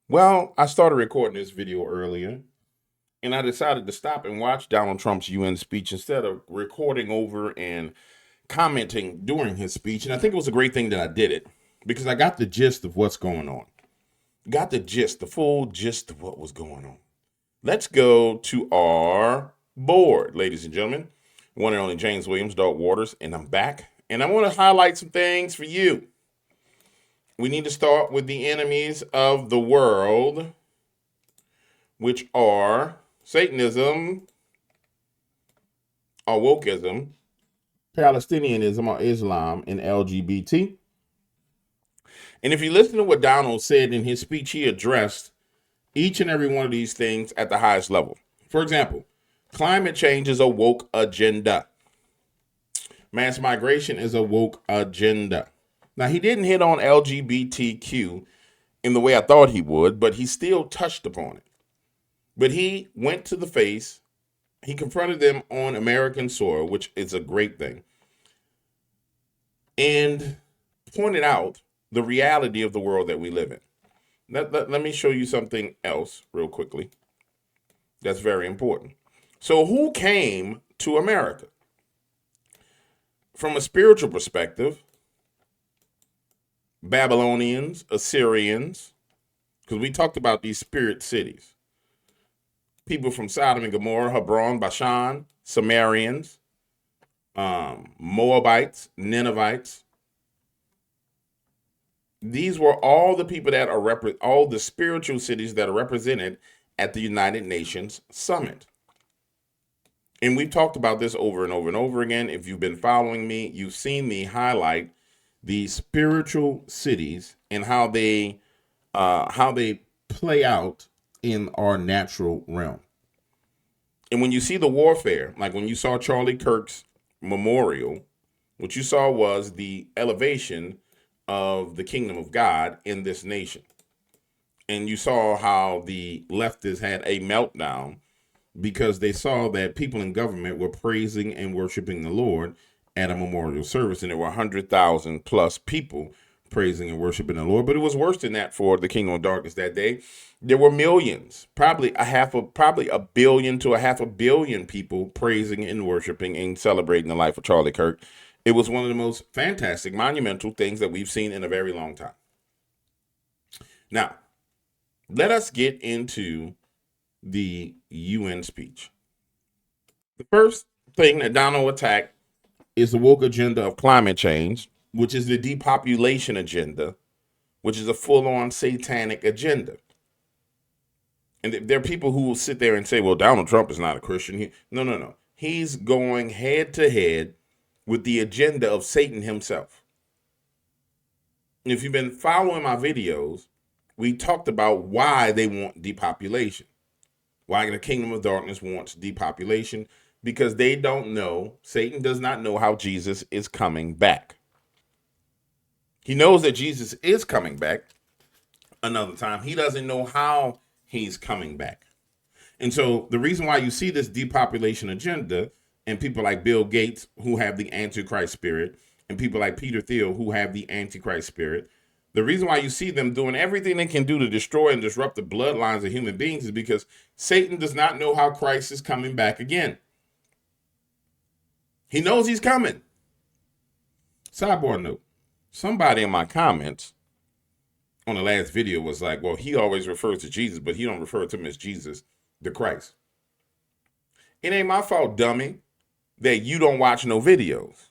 Well, I started recording this video earlier, and I decided to stop and watch Donald Trump's UN speech instead of recording over and commenting during his speech. And I think it was a great thing that I did it because I got the gist of what's going on. Got the gist, the full gist of what was going on. Let's go to our board, ladies and gentlemen. One and only James Williams, Dog Waters, and I'm back. And I want to highlight some things for you. We need to start with the enemies of the world, which are Satanism, or wokeism, Palestinianism or Islam, and LGBT. And if you listen to what Donald said in his speech, he addressed each and every one of these things at the highest level. For example, climate change is a woke agenda. Mass migration is a woke agenda. Now, he didn't hit on LGBTQ in the way I thought he would, but he still touched upon it. But he went to the face, he confronted them on American soil, which is a great thing, and pointed out the reality of the world that we live in. Let me show you something else real quickly that's very important. So, who came to America? From a spiritual perspective, Babylonians, Assyrians, because we talked about these spirit cities. People from Sodom and Gomorrah, Hebron, Bashan, Sumerians, Moabites, Ninevites. These were all the people that are all the spiritual cities that are represented at the United Nations Summit. And we've talked about this over and over and over again. If you've been following me, you've seen me highlight the spiritual cities and how they play out in our natural realm. And when you see the warfare, like when you saw Charlie Kirk's memorial, what you saw was the elevation of the kingdom of God in this nation. And you saw how the leftists had a meltdown because they saw that people in government were praising and worshiping the Lord at a memorial service. And there were 100,000 plus people praising and worshiping the Lord. But it was worse than that for the kingdom of darkness that day. There were millions, probably a billion to a half a billion people praising and worshiping and celebrating the life of Charlie Kirk. It was one of the most fantastic, monumental things that we've seen in a very long time. Now, let us get into the UN speech. The first thing that Donald attacked is the woke agenda of climate change, which is the depopulation agenda, which is a full-on satanic agenda. And there are people who will sit there and say, well, Donald Trump is not a Christian. No. He's going head to head with the agenda of Satan himself. And if you've been following my videos, we talked about why they want depopulation, why the kingdom of darkness wants depopulation, because they don't know, Satan does not know how Jesus is coming back. He knows that Jesus is coming back another time. He doesn't know how he's coming back. And so the reason why you see this depopulation agenda and people like Bill Gates who have the Antichrist spirit and people like Peter Thiel who have the Antichrist spirit, the reason why you see them doing everything they can do to destroy and disrupt the bloodlines of human beings is because Satan does not know how Christ is coming back again. He knows he's coming. Sidebar note, somebody in my comments on the last video was like, well, he always refers to Jesus, but he don't refer to him as Jesus, the Christ. It ain't my fault, dummy, that you don't watch no videos.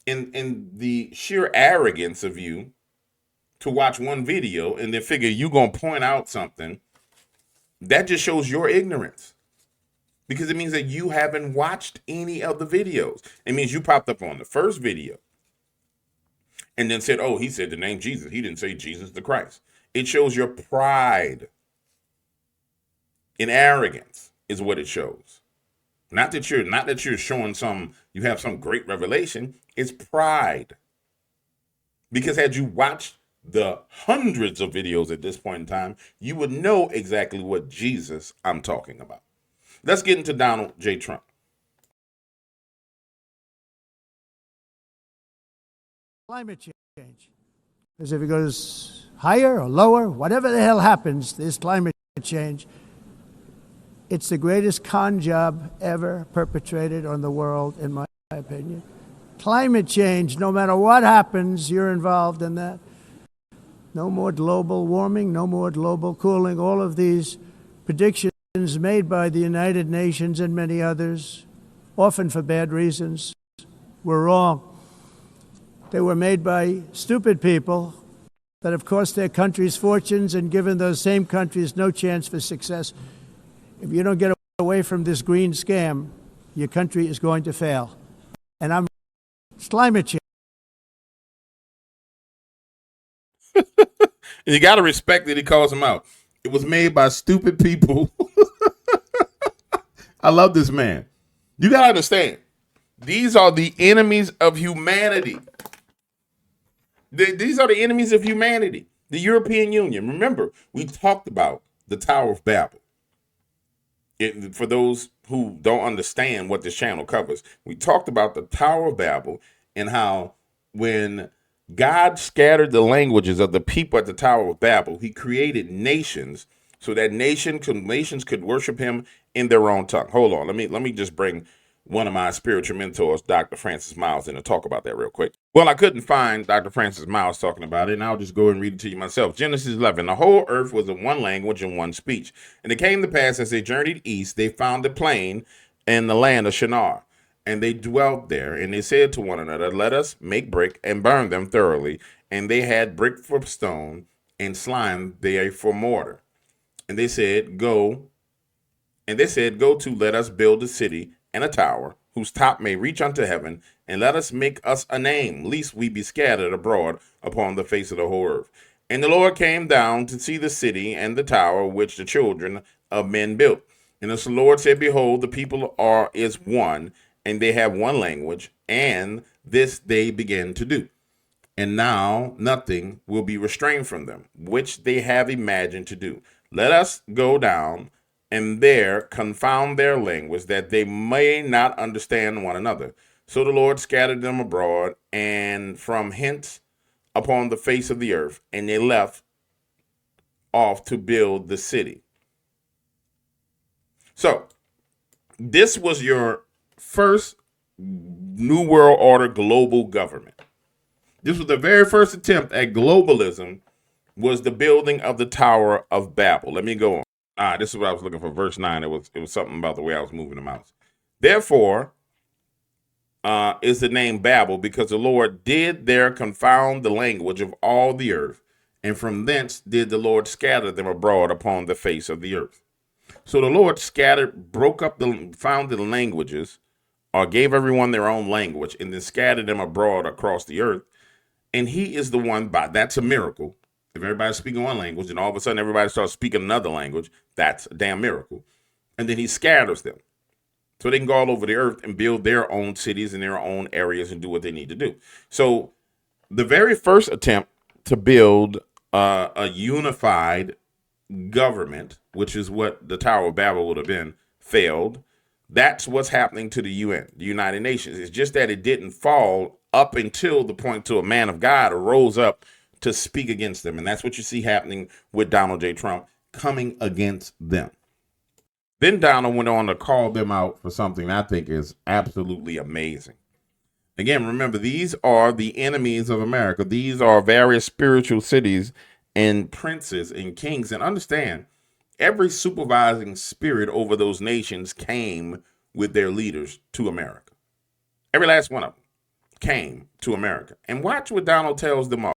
And the sheer arrogance of you to watch one video and then figure you gonna point out something, that just shows your ignorance. Because it means that you haven't watched any of the videos. It means you popped up on the first video and then said, oh, he said the name Jesus. He didn't say Jesus the Christ. It shows your pride and arrogance is what it shows. Not that you're showing you have some great revelation. It's pride. Because had you watched the hundreds of videos at this point in time, you would know exactly what Jesus I'm talking about. Let's get into Donald J. Trump. Climate change. Because if it goes higher or lower, whatever the hell happens, this climate change, it's the greatest con job ever perpetrated on the world, in my opinion. Climate change, no matter what happens, you're involved in that. No more global warming, no more global cooling. All of these predictions made by the United Nations and many others, often for bad reasons, were wrong. They were made by stupid people that have cost their countries fortunes and given those same countries no chance for success. If you don't get away from this green scam, your country is going to fail. And it's climate change. And you got to respect that he calls them out. It was made by stupid people. I love this man. You got to understand, these are the enemies of humanity. These are the enemies of humanity. The European Union. Remember, we talked about the Tower of Babel. For those who don't understand what this channel covers, we talked about the Tower of Babel and how when God scattered the languages of the people at the Tower of Babel, he created nations so that nations could worship him in their own tongue. Hold on. Let me just bring one of my spiritual mentors, Dr. Francis Miles, in to talk about that real quick. Well, I couldn't find Dr. Francis Miles talking about it, and I'll just go and read it to you myself. Genesis 11, the whole earth was in one language and one speech. And it came to pass as they journeyed east, they found a plain in the land of Shinar. And they dwelt there, and they said to one another, let us make brick and burn them thoroughly. And they had brick for stone and slime there for mortar. And they said, go to let us build a city and a tower, whose top may reach unto heaven, and let us make us a name, lest we be scattered abroad upon the face of the whole earth. And the Lord came down to see the city and the tower which the children of men built. And as the Lord said, behold, the people is one, and they have one language, and this they begin to do. And now nothing will be restrained from them, which they have imagined to do. Let us go down and there confound their language, that they may not understand one another. So the Lord scattered them abroad, and from hence upon the face of the earth, and they left off to build the city. So this was your first New World Order global government. This was the very first attempt at globalism, was the building of the Tower of Babel. Let me go on. This is what I was looking for. Verse 9. It was something about the way I was moving the mouse. Therefore is the name Babel, because the Lord did there confound the language of all the earth, and from thence did the Lord scatter them abroad upon the face of the earth. So the Lord found the languages, or gave everyone their own language, and then scattered them abroad across the earth. And he is the one, that's a miracle. If everybody's speaking one language and all of a sudden everybody starts speaking another language, that's a damn miracle. And then he scatters them so they can go all over the earth and build their own cities in their own areas and do what they need to do. So the very first attempt to build a unified government, which is what the Tower of Babel would have been, failed. That's what's happening to the UN, the United Nations. It's just that it didn't fall up until the point to a man of God arose up to speak against them. And that's what you see happening with Donald J. Trump, coming against them. Then Donald went on to call them out for something I think is absolutely amazing. Again, remember, these are the enemies of America. These are various spiritual cities and princes and kings. And understand, every supervising spirit over those nations came with their leaders to America. Every last one of them came to America. And watch what Donald tells them all.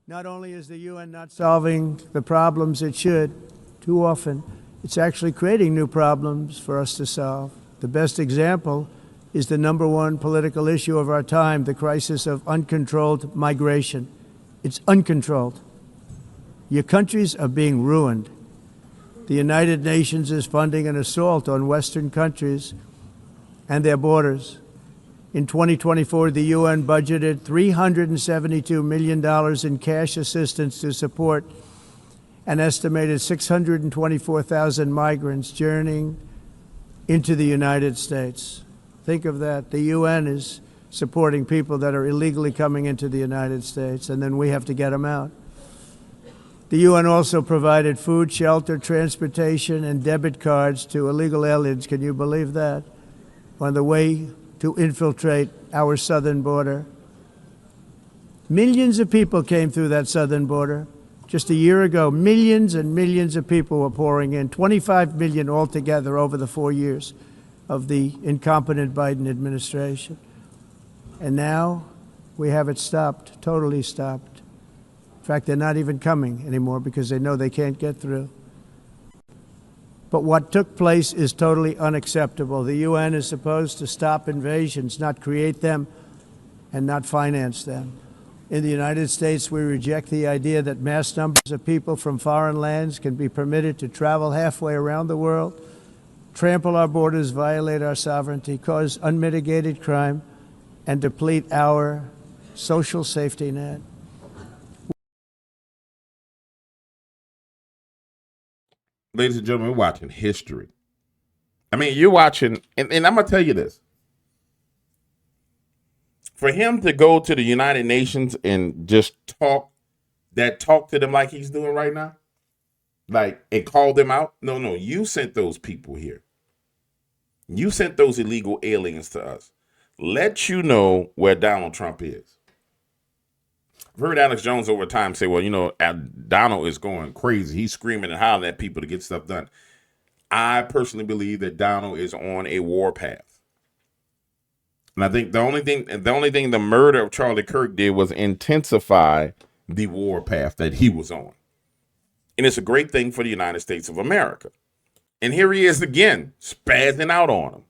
Not only is the UN not solving the problems it should, too often, it's actually creating new problems for us to solve. The best example is the number one political issue of our time, the crisis of uncontrolled migration. It's uncontrolled. Your countries are being ruined. The United Nations is funding an assault on Western countries and their borders. In 2024, the UN budgeted $372 million in cash assistance to support an estimated 624,000 migrants journeying into the United States. Think of that. The UN is supporting people that are illegally coming into the United States, and then we have to get them out. The UN also provided food, shelter, transportation, and debit cards to illegal aliens. Can you believe that? On the way to infiltrate our southern border. Millions of people came through that southern border. Just a year ago, millions and millions of people were pouring in, 25 million altogether over the 4 years of the incompetent Biden administration. And now we have it stopped, totally stopped. In fact, they're not even coming anymore because they know they can't get through. But what took place is totally unacceptable. The UN is supposed to stop invasions, not create them and not finance them. In the United States, we reject the idea that mass numbers of people from foreign lands can be permitted to travel halfway around the world, trample our borders, violate our sovereignty, cause unmitigated crime, and deplete our social safety net. Ladies and gentlemen, we're watching history. I mean, you're watching, and I'm going to tell you this. For him to go to the United Nations and just talk to them like he's doing right now, like, and call them out. No, you sent those people here. You sent those illegal aliens to us. Let you know where Donald Trump is. I've heard Alex Jones over time say, well, Donald is going crazy. He's screaming and hollering at people to get stuff done. I personally believe that Donald is on a war path. And I think the only thing the murder of Charlie Kirk did was intensify the war path that he was on. And it's a great thing for the United States of America. And here he is again, spazzing out on him.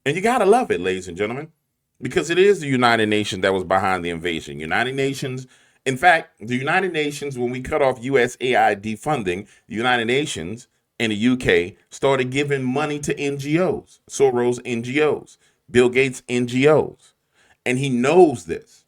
And you got to love it, ladies and gentlemen, because it is the United Nations that was behind the invasion. United Nations, in fact, the United Nations, when we cut off USAID funding, the United Nations and the UK started giving money to NGOs, Soros NGOs, Bill Gates NGOs. And he knows this.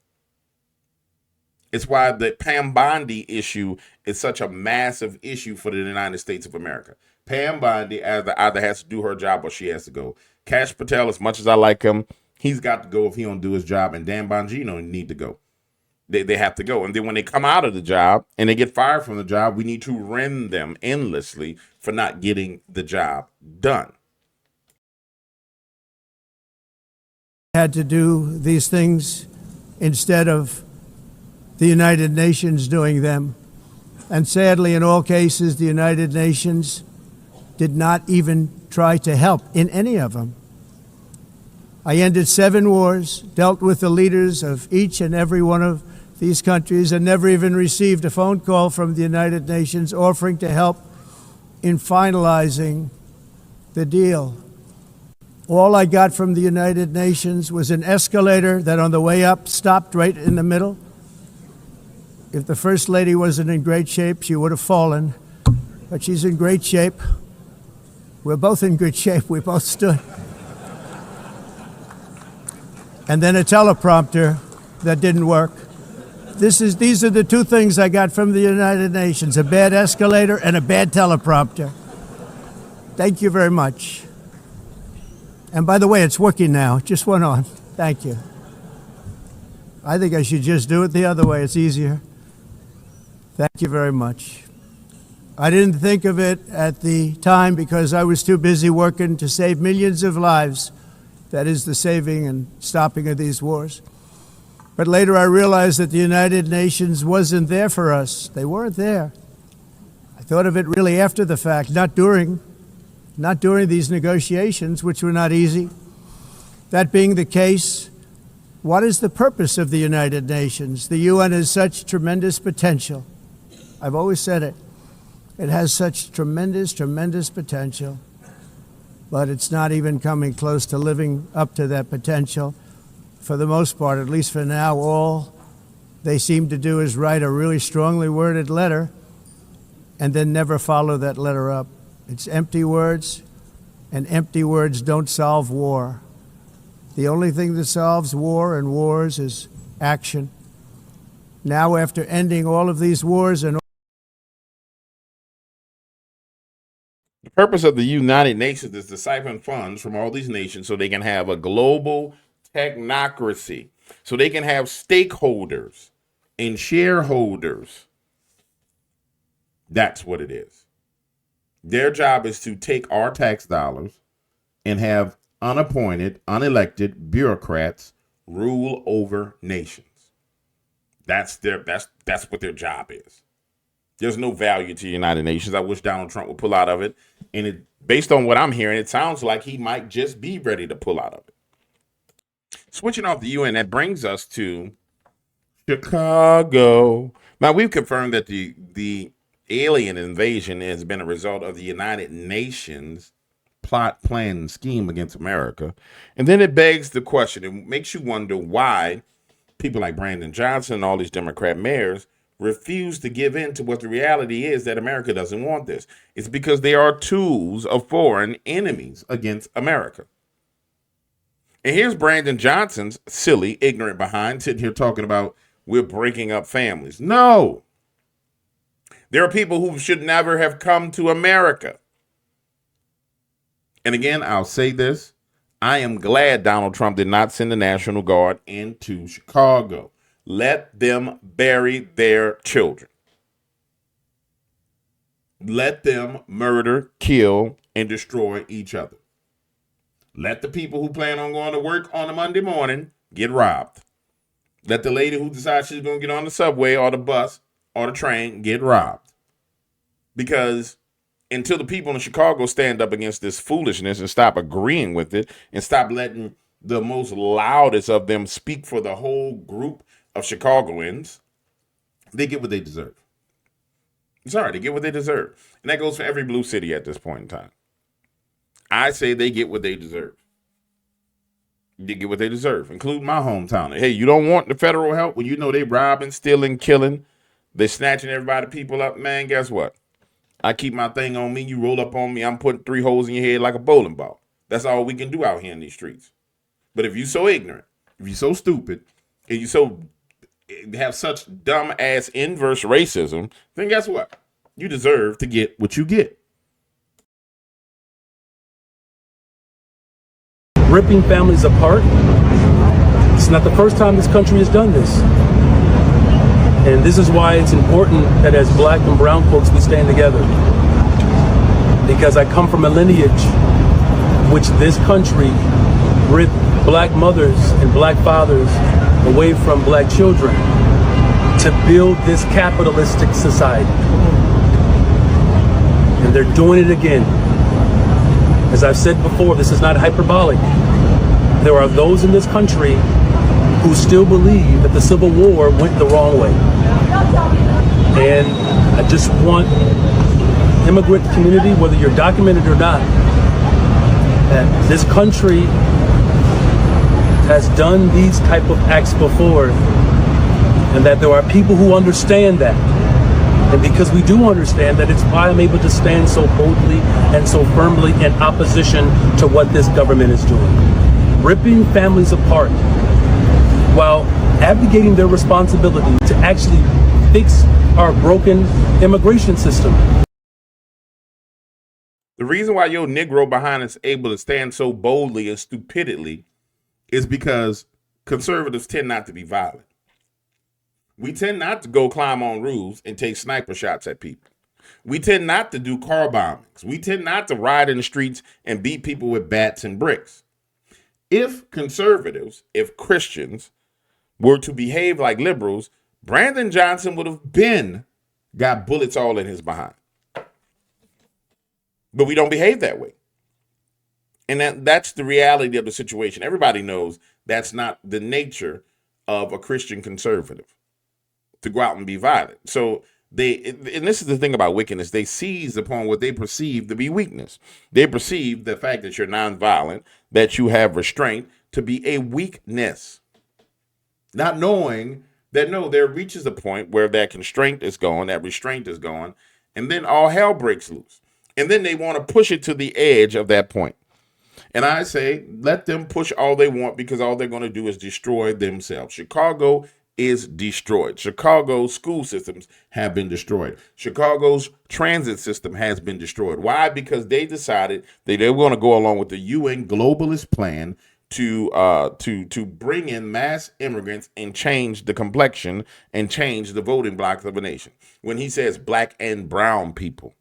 It's why the Pam Bondi issue is such a massive issue for the United States of America. Pam Bondi either has to do her job or she has to go. Kash Patel, as much as I like him, he's got to go if he don't do his job. And Dan Bongino need to go. They have to go. And then when they come out of the job and they get fired from the job, we need to rend them endlessly for not getting the job done. Had to do these things instead of the United Nations doing them. And sadly, in all cases, the United Nations did not even try to help in any of them. I ended 7 wars, dealt with the leaders of each and every one of these countries, and never even received a phone call from the United Nations offering to help in finalizing the deal. All I got from the United Nations was an escalator that on the way up stopped right in the middle. If the First Lady wasn't in great shape, she would have fallen. But she's in great shape. We're both in good shape. We both stood. And then a teleprompter that didn't work. These are the 2 things I got from the United Nations, a bad escalator and a bad teleprompter. Thank you very much. And by the way, it's working now. It just went on. Thank you. I think I should just do it the other way. It's easier. Thank you very much. I didn't think of it at the time because I was too busy working to save millions of lives. That is the saving and stopping of these wars. But later I realized that the United Nations wasn't there for us. They weren't there. I thought of it really after the fact, not during these negotiations, which were not easy. That being the case, what is the purpose of the United Nations? The UN has such tremendous potential. I've always said it. It has such tremendous, tremendous potential, but it's not even coming close to living up to that potential. For the most part, at least for now, all they seem to do is write a really strongly worded letter and then never follow that letter up. It's empty words, and empty words don't solve war. The only thing that solves war and wars is action. Now, after ending all of these wars and the purpose of the United Nations is to siphon funds from all these nations so they can have a global technocracy. So they can have stakeholders and shareholders. That's what it is. Their job is to take our tax dollars and have unappointed, unelected bureaucrats rule over nations. That's what their job is. There's no value to the United Nations. I wish Donald Trump would pull out of it. And based on what I'm hearing, it sounds like he might just be ready to pull out of it. Switching off the UN, that brings us to Chicago. Now, we've confirmed that the alien invasion has been a result of the United Nations plot, plan, and scheme against America. And then it begs the question, it makes you wonder why people like Brandon Johnson and all these Democrat mayors refuse to give in to what the reality is, that America doesn't want this. It's because they are tools of foreign enemies against America. And here's Brandon Johnson's silly, ignorant behind sitting here talking about we're breaking up families. No. There are people who should never have come to America. And again, I'll say this. I am glad Donald Trump did not send the National Guard into Chicago. Let them bury their children. Let them murder, kill, and destroy each other. Let the people who plan on going to work on a Monday morning get robbed. Let the lady who decides she's going to get on the subway or the bus or the train get robbed. Because until the people in Chicago stand up against this foolishness and stop agreeing with it and stop letting the most loudest of them speak for the whole group of Chicagoans, they get what they deserve. Sorry, they get what they deserve. And that goes for every blue city at this point in time. I say they get what they deserve. They get what they deserve, including my hometown. Hey, you don't want the federal help when you know they robbing, stealing, killing, they snatching everybody, people up, man, guess what? I keep my thing on me, you roll up on me, I'm putting 3 holes in your head like a bowling ball. That's all we can do out here in these streets. But if you're so ignorant, if you're so stupid, and you so have such dumb ass inverse racism, then guess what? You deserve to get what you get. Ripping families apart. It's not the first time this country has done this. And this is why it's important that as black and brown folks, we stand together. Because I come from a lineage which this country ripped black mothers and black fathers away from black children to build this capitalistic society. And they're doing it again. As I've said before, this is not hyperbolic. There are those in this country who still believe that the Civil War went the wrong way. And I just want immigrant community, whether you're documented or not, that this country has done these type of acts before, and that there are people who understand that. And because we do understand that, it's why I'm able to stand so boldly and so firmly in opposition to what this government is doing. Ripping families apart while abdicating their responsibility to actually fix our broken immigration system. The reason why your Negro behind is able to stand so boldly and stupidly is because conservatives tend not to be violent. We tend not to go climb on roofs and take sniper shots at people. We tend not to do car bombings. We tend not to ride in the streets and beat people with bats and bricks. If conservatives, if Christians were to behave like liberals, Brandon Johnson would have got bullets all in his behind. But we don't behave that way. And that's the reality of the situation. Everybody knows that's not the nature of a Christian conservative, to go out and be violent. So and this is the thing about wickedness, they seize upon what they perceive to be weakness. They perceive the fact that you're nonviolent, that you have restraint, to be a weakness. Not knowing that, no, there reaches a point where that constraint is gone, that restraint is gone, and then all hell breaks loose. And then they want to push it to the edge of that point. And I say, let them push all they want, because all they're going to do is destroy themselves. Chicago is destroyed. Chicago's school systems have been destroyed. Chicago's transit system has been destroyed. Why? Because they decided they were going to go along with the UN globalist plan to bring in mass immigrants and change the complexion and change the voting blocks of a nation. When he says black and brown people,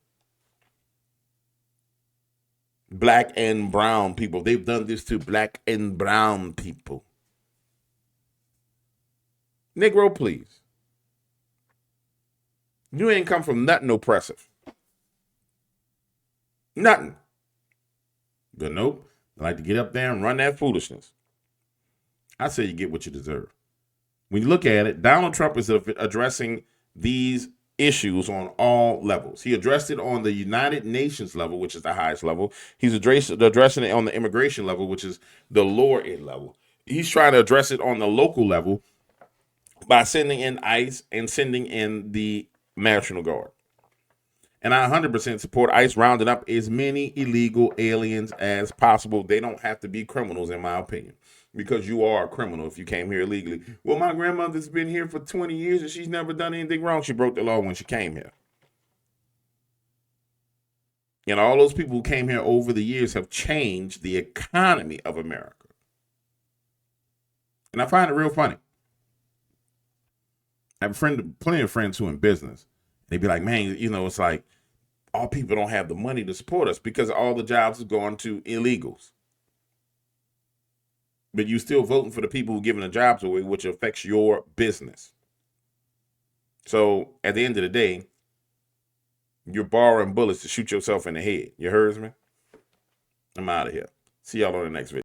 black and brown people, they've done this to black and brown people. Negro, please. You ain't come from nothing oppressive. Nothing. But nope. I like to get up there and run that foolishness. I say you get what you deserve. When you look at it, Donald Trump is addressing these issues on all levels. He addressed it on the United Nations level, which is the highest level. He's addressing it on the immigration level, which is the lower end level. He's trying to address it on the local level by sending in ICE and sending in the National Guard. And I 100% support ICE rounding up as many illegal aliens as possible. They don't have to be criminals, in my opinion, because you are a criminal if you came here illegally. Well, my grandmother's been here for 20 years and she's never done anything wrong. She broke the law when she came here. And all those people who came here over the years have changed the economy of America. And I find it real funny. I have plenty of friends who are in business. They'd be like, man, it's like all people don't have the money to support us because all the jobs are going to illegals. But you still voting for the people who are giving the jobs away, which affects your business. So at the end of the day, you're borrowing bullets to shoot yourself in the head. You heard me? I'm out of here. See y'all on the next video.